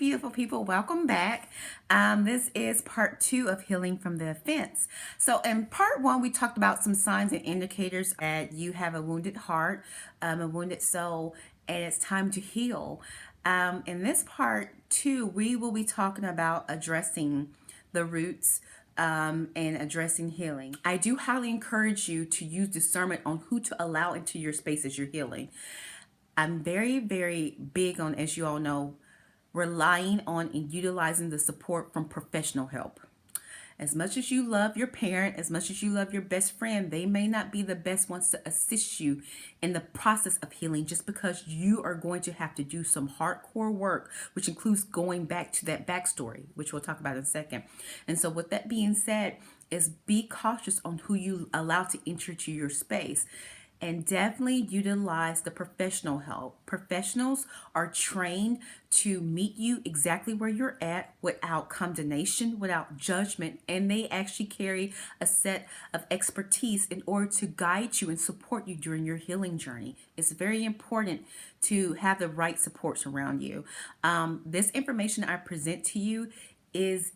beautiful people. Welcome back. This is part two of healing from the offense. So, in part one, we talked about some signs and indicators that you have a wounded heart, a wounded soul, and it's time to heal. In this part two, we will be talking about addressing the roots and addressing healing. I do highly encourage you to use discernment on who to allow into your space as you're healing. I'm very, very big on, as you all know, relying on and utilizing the support from professional help. As much as you love your parent, as much as you love your best friend, they may not be the best ones to assist you in the process of healing just because you are going to have to do some hardcore work, which includes going back to that backstory, which we'll talk about in a second. And so, with that being said, is be cautious on who you allow to enter to your space. And definitely utilize the professional help. Professionals are trained to meet you exactly where you're at without condemnation, without judgment, and they actually carry a set of expertise in order to guide you and support you during your healing journey. It's very important to have the right supports around you. This information I present to you is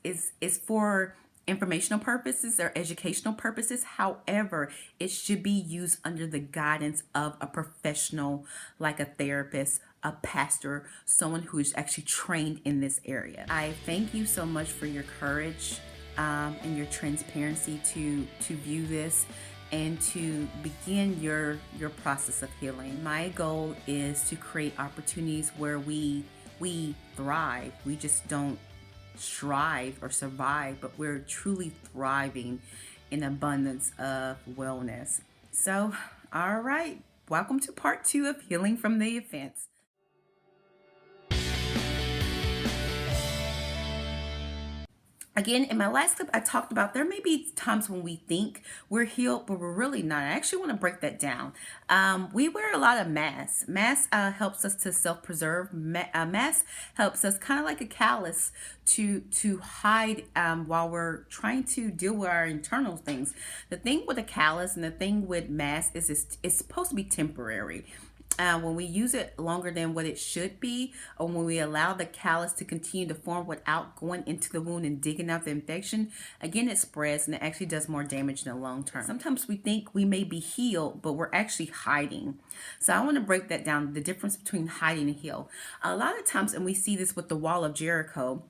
for informational purposes or educational purposes. However, it should be used under the guidance of a professional like a therapist, a pastor, someone who is actually trained in this area. I thank you so much for your courage and your transparency to view this and to begin your process of healing. My goal is to create opportunities where we thrive. We just don't strive or survive, but we're truly thriving in abundance of wellness. So, all right, welcome to part two of healing from the offense. Again, in my last clip, I talked about there may be times when we think we're healed, but we're really not. I actually want to break that down. We wear a lot of masks. Masks helps us to self-preserve. Mask helps us kind of like a callus to hide while we're trying to deal with our internal things. The thing with a callus and the thing with mask is it's supposed to be temporary. When we use it longer than what it should be, or when we allow the callus to continue to form without going into the wound and digging out the infection, again, it spreads and it actually does more damage in the long term. Sometimes we think we may be healed, but we're actually hiding. So I want to break that down, the difference between hiding and heal. A lot of times, and we see this with the wall of Jericho,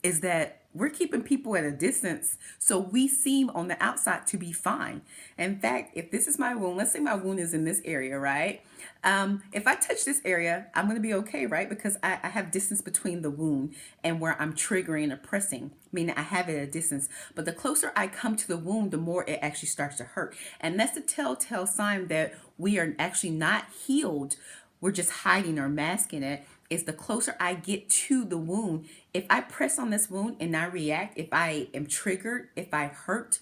is that we're keeping people at a distance so we seem on the outside to be fine. In fact, if this is my wound, let's say my wound is in this area, right? If I touch this area, I'm going to be okay, right? Because I have distance between the wound and where I'm triggering and oppressing, meaning I have it at a distance. But the closer I come to the wound, the more it actually starts to hurt. And that's the telltale sign that we are actually not healed. We're just hiding or masking it. Is the closer I get to the wound, if I press on this wound and I react, if I am triggered, if I hurt,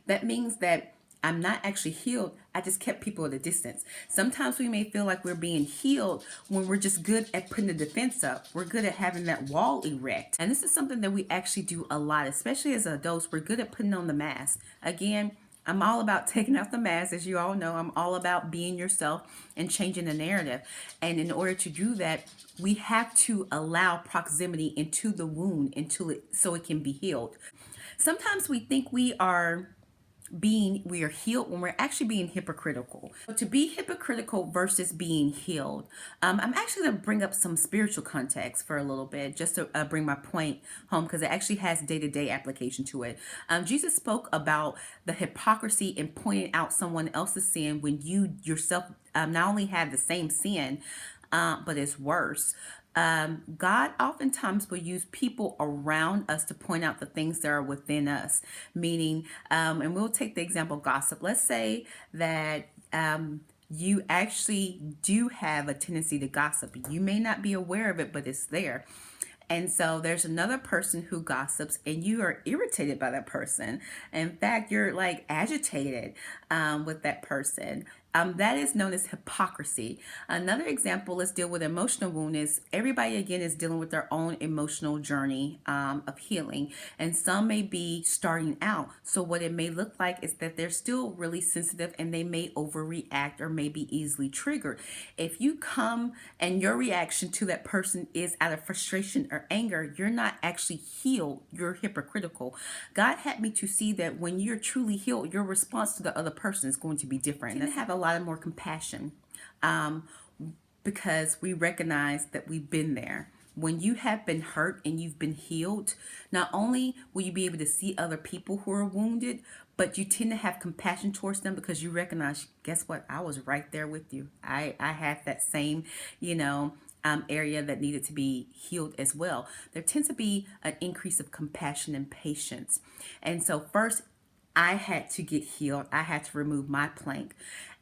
that means that I'm not actually healed. I just kept people at a distance. Sometimes we may feel like we're being healed when we're just good at putting the defense up. We're good at having that wall erect. And this is something that we actually do a lot, especially as adults. We're good at putting on the mask. Again, I'm all about taking off the mask. As you all know, I'm all about being yourself and changing the narrative. And in order to do that, we have to allow proximity into the wound so it can be healed. Sometimes we think we are healed when we're actually being hypocritical. So to be hypocritical versus being healed, I'm actually going to bring up some spiritual context for a little bit just to bring my point home, because it actually has day-to-day application to it. Jesus spoke about the hypocrisy in pointing out someone else's sin when you yourself not only have the same sin, but it's worse. God oftentimes will use people around us to point out the things that are within us, meaning, and we'll take the example of gossip. Let's say that you actually do have a tendency to gossip. You may not be aware of it, but it's there. And so there's another person who gossips and you are irritated by that person. In fact, you're like agitated. with that person. That is known as hypocrisy. Another example, let's deal with emotional wound, is everybody again is dealing with their own emotional journey of healing. And some may be starting out. So what it may look like is that they're still really sensitive and they may overreact or may be easily triggered. If you come and your reaction to that person is out of frustration or anger, you're not actually healed, you're hypocritical. God had me to see that when you're truly healed, your response to the other person is going to be different. And have a lot of more compassion because we recognize that we've been there. When you have been hurt and you've been healed, not only will you be able to see other people who are wounded, but you tend to have compassion towards them because you recognize, guess what? I was right there with you. I had that same, area that needed to be healed as well. There tends to be an increase of compassion and patience. And so, first, I had to get healed. I had to remove my plank.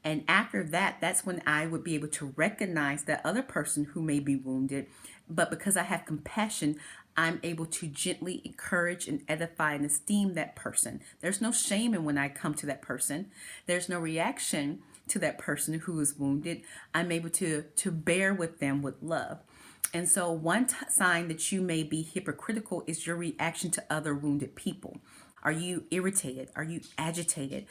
And after that, that's when I would be able to recognize that other person who may be wounded. But because I have compassion, I'm able to gently encourage and edify and esteem that person. There's no shame in when I come to that person. There's no reaction to that person who is wounded. I'm able to bear with them with love. And so, one sign that you may be hypocritical is your reaction to other wounded people. Are you irritated? Are you agitated?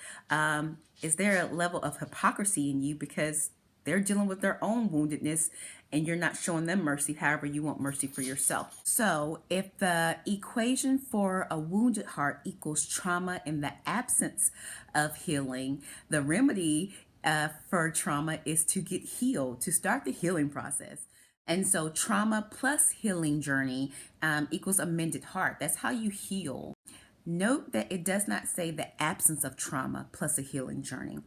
Is there a level of hypocrisy in you because they're dealing with their own woundedness and you're not showing them mercy? However, you want mercy for yourself. So, if the equation for a wounded heart equals trauma in the absence of healing, the remedy for trauma is to get healed, to start the healing process. And so, trauma plus healing journey equals a mended heart. That's how you heal. Note that it does not say the absence of trauma plus a healing journey.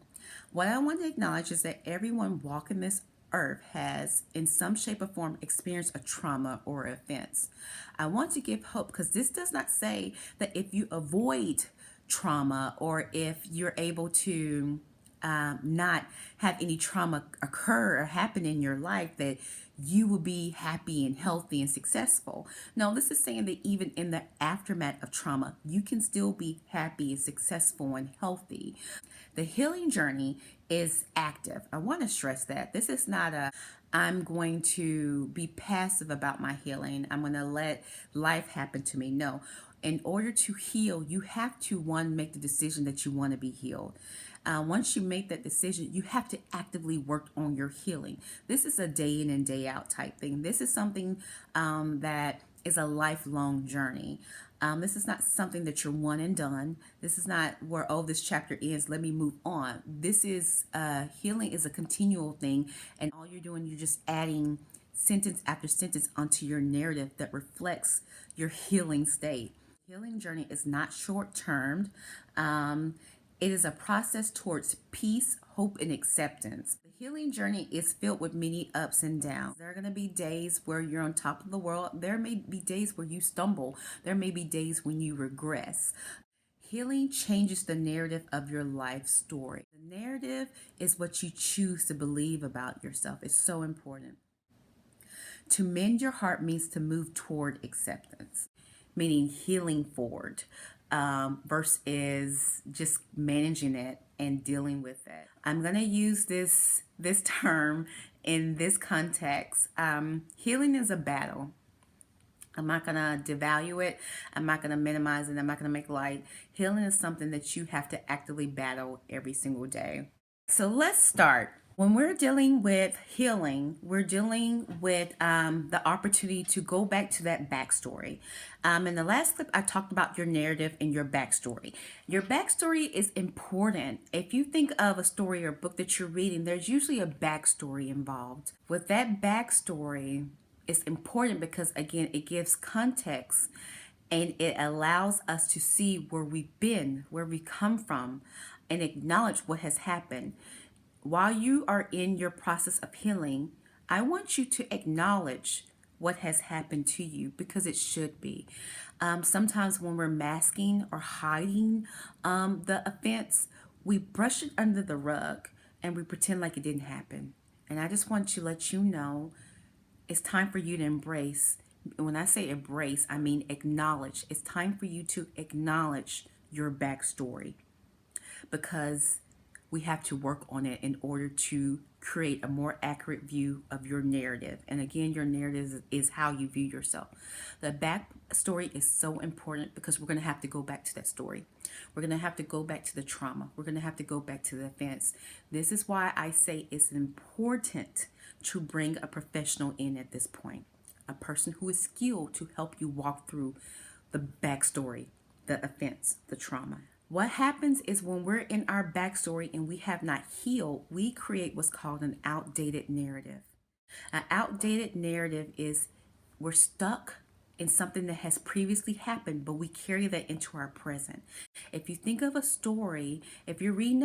What I want to acknowledge is that everyone walking this earth has, in some shape or form, experienced a trauma or offense. I want to give hope because this does not say that if you avoid trauma or if you're able to not have any trauma occur or happen in your life, that you will be happy and healthy and successful. No, this is saying that even in the aftermath of trauma, you can still be happy and successful and healthy. The healing journey is active. I want to stress that. This is not a I'm going to be passive about my healing. I'm going to let life happen to me. No. In order to heal, you have to, one, make the decision that you want to be healed. Once you make that decision, you have to actively work on your healing. This is a day in and day out type thing. This is something that is a lifelong journey. This is not something that you're one and done. This is not where, oh, this chapter ends, let me move on. This is healing is a continual thing, and all you're doing, you're just adding sentence after sentence onto your narrative that reflects your healing state. Healing journey is not short term. It is a process towards peace, hope, and acceptance. The healing journey is filled with many ups and downs. There are going to be days where you're on top of the world. There may be days where you stumble. There may be days when you regress. Healing changes the narrative of your life story. The narrative is what you choose to believe about yourself. It's so important. To mend your heart means to move toward acceptance, meaning healing forward, versus just managing it and dealing with it. I'm going to use this term in this context. Healing is a battle. I'm not going to devalue it. I'm not going to minimize it. I'm not going to make light. Healing is something that you have to actively battle every single day. So let's start. When we're dealing with healing, we're dealing with the opportunity to go back to that backstory. In the last clip, I talked about your narrative and your backstory. Your backstory is important. If you think of a story or book that you're reading, there's usually a backstory involved. With that backstory, it's important because, again, it gives context and it allows us to see where we've been, where we come from, and acknowledge what has happened. While you are in your process of healing, I want you to acknowledge what has happened to you because it should be. Sometimes when we're masking or hiding the offense, we brush it under the rug and we pretend like it didn't happen. And I just want to let you know it's time for you to embrace. When I say embrace, I mean acknowledge. It's time for you to acknowledge your backstory because we have to work on it in order to create a more accurate view of your narrative. And again, your narrative is how you view yourself. The back story is so important because we're going to have to go back to that story. We're going to have to go back to the trauma. We're going to have to go back to the offense. This is why I say it's important to bring a professional in at this point, a person who is skilled to help you walk through the backstory, the offense, the trauma. What happens is when we're in our backstory and we have not healed, we create what's called an outdated narrative. An outdated narrative is we're stuck in something that has previously happened, but we carry that into our present. If you think of a story, if you're reading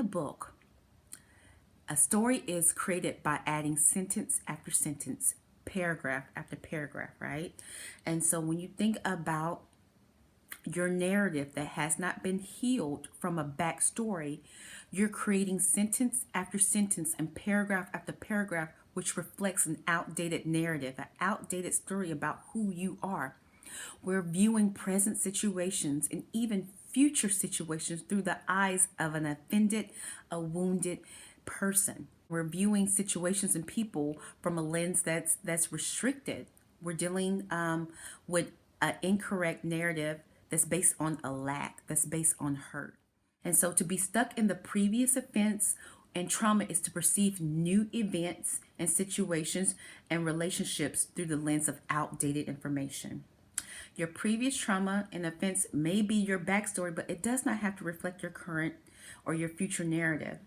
a story is created by adding sentence after sentence, paragraph after paragraph, right? And so when you think about your narrative that has not been healed from a backstory, you're creating sentence after sentence and paragraph after paragraph, which reflects an outdated narrative, an outdated story about who you are. We're viewing present situations and even future situations through the eyes of an offended, a wounded person. We're viewing situations and people from a lens that's restricted. We're dealing with an incorrect narrative that's based on a lack, that's based on hurt. And so to be stuck in the previous offense and trauma is to perceive new events and situations and relationships through the lens of outdated information. Your previous trauma and offense may be your backstory, but it does not have to reflect your current or your future narrative.